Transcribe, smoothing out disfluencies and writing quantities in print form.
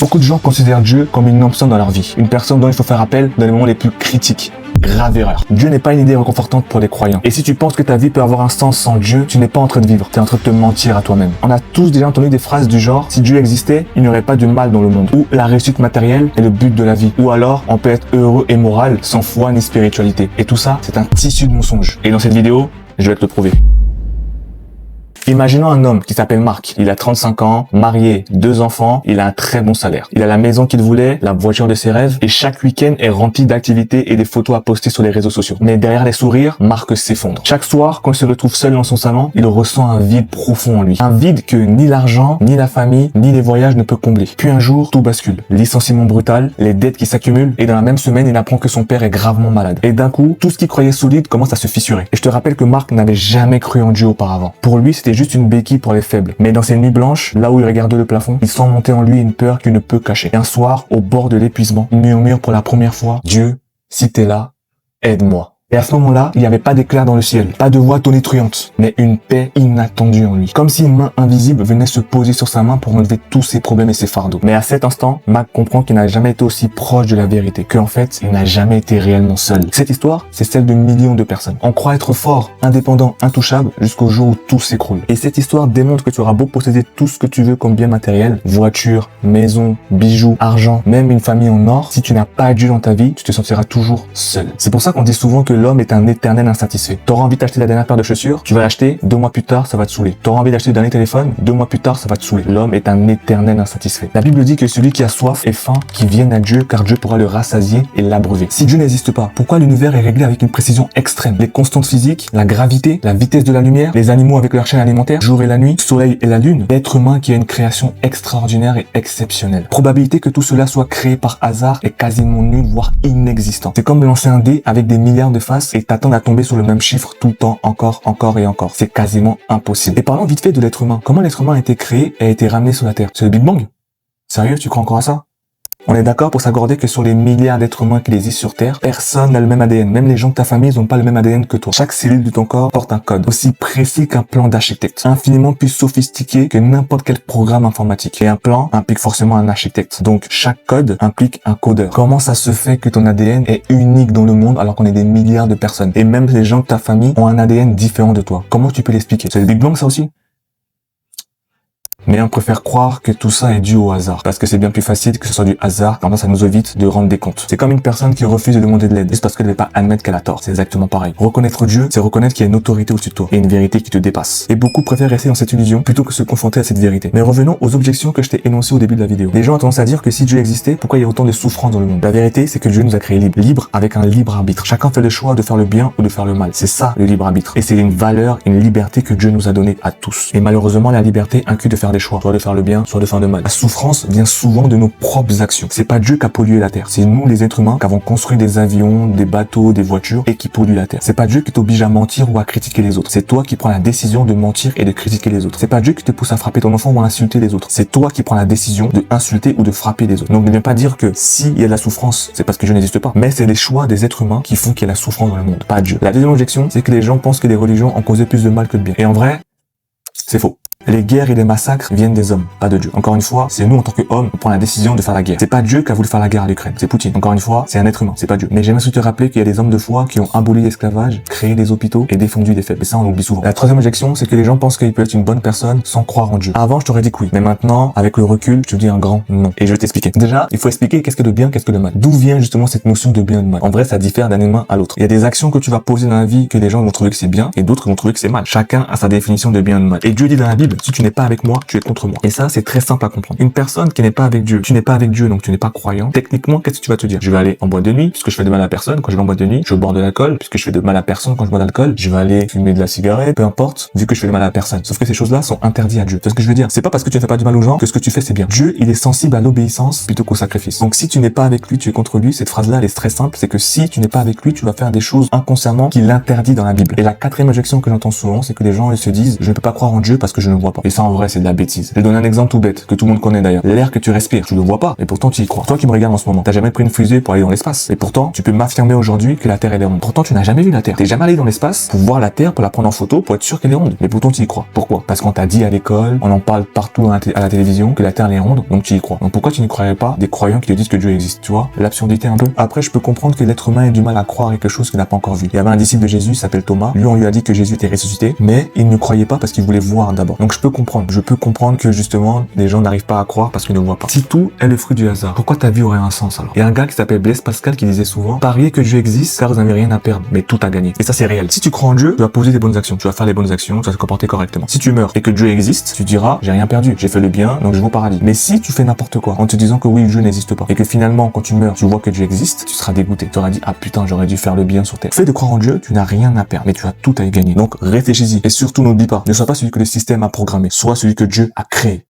Beaucoup de gens considèrent Dieu comme une non-personne dans leur vie, une personne dont il faut faire appel dans les moments les plus critiques. Grave erreur. Dieu n'est pas une idée réconfortante pour les croyants. Et si tu penses que ta vie peut avoir un sens sans Dieu, tu n'es pas en train de vivre, tu es en train de te mentir à toi-même. On a tous déjà entendu des phrases du genre « Si Dieu existait, il n'y aurait pas de mal dans le monde » ou « La réussite matérielle est le but de la vie » ou alors « On peut être heureux et moral sans foi ni spiritualité ». Et tout ça, c'est un tissu de mensonges. Et dans cette vidéo, je vais te le prouver. Imaginons un homme qui s'appelle Marc. Il a 35 ans, marié, 2 enfants, il a un très bon salaire. Il a la maison qu'il voulait, la voiture de ses rêves et chaque week-end est rempli d'activités et des photos à poster sur les réseaux sociaux. Mais derrière les sourires, Marc s'effondre. Chaque soir, quand il se retrouve seul dans son salon, il ressent un vide profond en lui. Un vide que ni l'argent, ni la famille, ni les voyages ne peut combler. Puis un jour, tout bascule. Licenciement brutal, les dettes qui s'accumulent et dans la même semaine, il apprend que son père est gravement malade. Et d'un coup, tout ce qu'il croyait solide commence à se fissurer. Et je te rappelle que Marc n'avait jamais cru en Dieu auparavant. Pour lui, c'était juste une béquille pour les faibles. Mais dans ces nuits blanches, là où il regarde le plafond, il sent monter en lui une peur qu'il ne peut cacher. Et un soir, au bord de l'épuisement, il murmure pour la première fois, « Dieu, si t'es là, aide-moi ». Et à ce moment-là, il n'y avait pas d'éclair dans le ciel, pas de voix tonitruante, mais une paix inattendue en lui. Comme si une main invisible venait se poser sur sa main pour enlever tous ses problèmes et ses fardeaux. Mais à cet instant, Marc comprend qu'il n'a jamais été aussi proche de la vérité, qu'en fait, il n'a jamais été réellement seul. Cette histoire, c'est celle de millions de personnes. On croit être fort, indépendant, intouchable, jusqu'au jour où tout s'écroule. Et cette histoire démontre que tu auras beau posséder tout ce que tu veux comme bien matériel, voiture, maison, bijoux, argent, même une famille en or, si tu n'as pas Dieu dans ta vie, tu te sentiras toujours seul. C'est pour ça qu'on dit souvent que l'homme est un éternel insatisfait. T'auras envie d'acheter la dernière paire de chaussures, tu vas l'acheter, 2 mois plus tard, ça va te saouler. T'auras envie d'acheter le dernier téléphone, 2 mois plus tard, ça va te saouler. L'homme est un éternel insatisfait. La Bible dit que celui qui a soif et faim, qui vienne à Dieu, car Dieu pourra le rassasier et l'abreuver. Si Dieu n'existe pas, pourquoi l'univers est réglé avec une précision extrême? Les constantes physiques, la gravité, la vitesse de la lumière, les animaux avec leur chaîne alimentaire, jour et la nuit, soleil et la lune, l'être humain qui a une création extraordinaire et exceptionnelle. Probabilité que tout cela soit créé par hasard est quasiment nulle, voire inexistant. C'est comme de lancer un dé avec des milliards de faces et t'attendre à tomber sur le même chiffre tout le temps, encore et encore. C'est quasiment impossible. Et parlons vite fait de l'être humain. Comment l'être humain a été créé et a été ramené sur la Terre? C'est le Big Bang? Sérieux, tu crois encore à ça? On est d'accord pour s'accorder que sur les milliards d'êtres humains qui existent sur Terre, personne n'a le même ADN. Même les gens de ta famille n'ont pas le même ADN que toi. Chaque cellule de ton corps porte un code, aussi précis qu'un plan d'architecte, infiniment plus sophistiqué que n'importe quel programme informatique. Et un plan implique forcément un architecte. Donc chaque code implique un codeur. Comment ça se fait que ton ADN est unique dans le monde alors qu'on est des milliards de personnes? Et même les gens de ta famille ont un ADN différent de toi. Comment tu peux l'expliquer? C'est le Big Bang ça aussi? Mais on préfère croire que tout ça est dû au hasard. Parce que c'est bien plus facile que ce soit du hasard, quand ça nous évite de rendre des comptes. C'est comme une personne qui refuse de demander de l'aide, juste parce qu'elle ne veut pas admettre qu'elle a tort. C'est exactement pareil. Reconnaître Dieu, c'est reconnaître qu'il y a une autorité au-dessus de toi, et une vérité qui te dépasse. Et beaucoup préfèrent rester dans cette illusion, plutôt que se confronter à cette vérité. Mais revenons aux objections que je t'ai énoncées au début de la vidéo. Les gens ont tendance à dire que si Dieu existait, pourquoi il y a autant de souffrance dans le monde? La vérité, c'est que Dieu nous a créés libres. Libres avec un libre arbitre. Chacun fait le choix de faire le bien ou de faire le mal. C'est ça, le libre arbitre. Et c'est une valeur, une liberté que Dieu nous a donnée à tous. Et malheureusement, la liberté inclut de faire des choix. Soit de faire le bien, soit de faire le mal. La souffrance vient souvent de nos propres actions. C'est pas Dieu qui a pollué la terre. C'est nous, les êtres humains, qui avons construit des avions, des bateaux, des voitures et qui polluent la terre. C'est pas Dieu qui t'oblige à mentir ou à critiquer les autres. C'est toi qui prends la décision de mentir et de critiquer les autres. C'est pas Dieu qui te pousse à frapper ton enfant ou à insulter les autres. C'est toi qui prends la décision de insulter ou de frapper les autres. Donc ne viens pas dire que s'il y a de la souffrance, c'est parce que Dieu n'existe pas. Mais c'est les choix des êtres humains qui font qu'il y a la souffrance dans le monde, pas Dieu. La deuxième objection, c'est que les gens pensent que les religions ont causé plus de mal que de bien. Et en vrai, c'est faux. Les guerres et les massacres viennent des hommes, pas de Dieu. Encore une fois, c'est nous en tant qu'hommes, on prend la décision de faire la guerre. C'est pas Dieu qui a voulu faire la guerre à l'Ukraine, c'est Poutine. Encore une fois, c'est un être humain, c'est pas Dieu. Mais j'aimerais surtout te rappeler qu'il y a des hommes de foi qui ont aboli l'esclavage, créé des hôpitaux et défendu des faibles. Et ça, on l'oublie souvent. La troisième objection, c'est que les gens pensent qu'il peut être une bonne personne sans croire en Dieu. Avant, je t'aurais dit que oui. Mais maintenant, avec le recul, je te dis un grand non. Et je vais t'expliquer. Déjà, il faut expliquer qu'est-ce que le bien, qu'est-ce que le mal. D'où vient justement cette notion de bien et de mal? En vrai, ça diffère d'un humain à l'autre. Il y a des actions que tu vas poser dans la vie que les gens vont trouver que c'est bien et d'autres vont trouver que c'est mal. Chacun a sa définition de bien et de mal. Et Dieu dit dans la Bible, si tu n'es pas avec moi, tu es contre moi. Et ça, c'est très simple à comprendre. Une personne qui n'est pas avec Dieu, tu n'es pas avec Dieu, donc tu n'es pas croyant. Techniquement, qu'est-ce que tu vas te dire? Je vais aller en boîte de nuit, puisque je fais de mal à personne. Quand je vais en boîte de nuit, je bois de l'alcool, puisque je fais de mal à personne quand je bois de l'alcool. Je vais aller fumer de la cigarette, peu importe, vu que je fais de mal à personne. Sauf que ces choses-là sont interdites à Dieu. Tu vois ce que je veux dire? C'est pas parce que tu ne fais pas du mal aux gens que ce que tu fais c'est bien. Dieu, il est sensible à l'obéissance plutôt qu'au sacrifice. Donc si tu n'es pas avec lui, tu es contre lui. Cette phrase-là, elle est très simple. C'est que si tu n'es pas avec lui, tu vas faire des choses inconsciemment qu'il interdit dans la Bible. Et la quatrième objection que j'entends souvent, c'est que les gens, ils se disent, je ne peux pas croire en Dieu parce que je ne vois pas. Et ça, en vrai, c'est de la bêtise. Je vais donner un exemple tout bête, que tout le monde connaît d'ailleurs. L'air que tu respires, tu le vois pas, et pourtant tu y crois. Toi qui me regardes en ce moment, t'as jamais pris une fusée pour aller dans l'espace. Et pourtant, tu peux m'affirmer aujourd'hui que la Terre elle est ronde. Pourtant, tu n'as jamais vu la Terre. T'es jamais allé dans l'espace pour voir la Terre, pour la prendre en photo, pour être sûr qu'elle est ronde. Mais pourtant, tu y crois. Pourquoi? Parce qu'on t'a dit à l'école, on en parle partout à la télévision, que la Terre elle est ronde, donc tu y crois. Donc pourquoi tu ne croirais pas des croyants qui te disent que Dieu existe? Tu vois, l'absurdité un peu. Après, je peux comprendre que l'être humain ait du mal à croire à quelque chose qu'il n'a pas encore vu. Il y avait un disciple de Jésus, il s'appelle Thomas. Lui, on lui a dit que Jésus était ressuscité, mais il ne croyait pas parce qu'il voulait voir d'abord. Donc je peux comprendre. Je peux comprendre que justement, les gens n'arrivent pas à croire parce qu'ils ne voient pas. Si tout est le fruit du hasard, pourquoi ta vie aurait un sens alors? Il y a un gars qui s'appelle Blaise Pascal qui disait souvent, pariez que Dieu existe car vous n'avez rien à perdre, mais tout à gagner. Et ça c'est réel. Si tu crois en Dieu, tu vas poser des bonnes actions, tu vas faire les bonnes actions, tu vas te comporter correctement. Si tu meurs et que Dieu existe, tu diras, j'ai rien perdu, j'ai fait le bien, donc je vais au paradis. Mais si tu fais n'importe quoi en te disant que oui, Dieu n'existe pas et que finalement quand tu meurs, tu vois que Dieu existe, tu seras dégoûté. Tu auras dit, ah putain, j'aurais dû faire le bien sur terre. Le fait de croire en Dieu, tu n'as rien à perdre, mais tu as tout à y gagner. Donc réfléchis-y et surtout n'oublie pas, ne sois pas celui que le système a programmé, sois celui que Dieu a créé.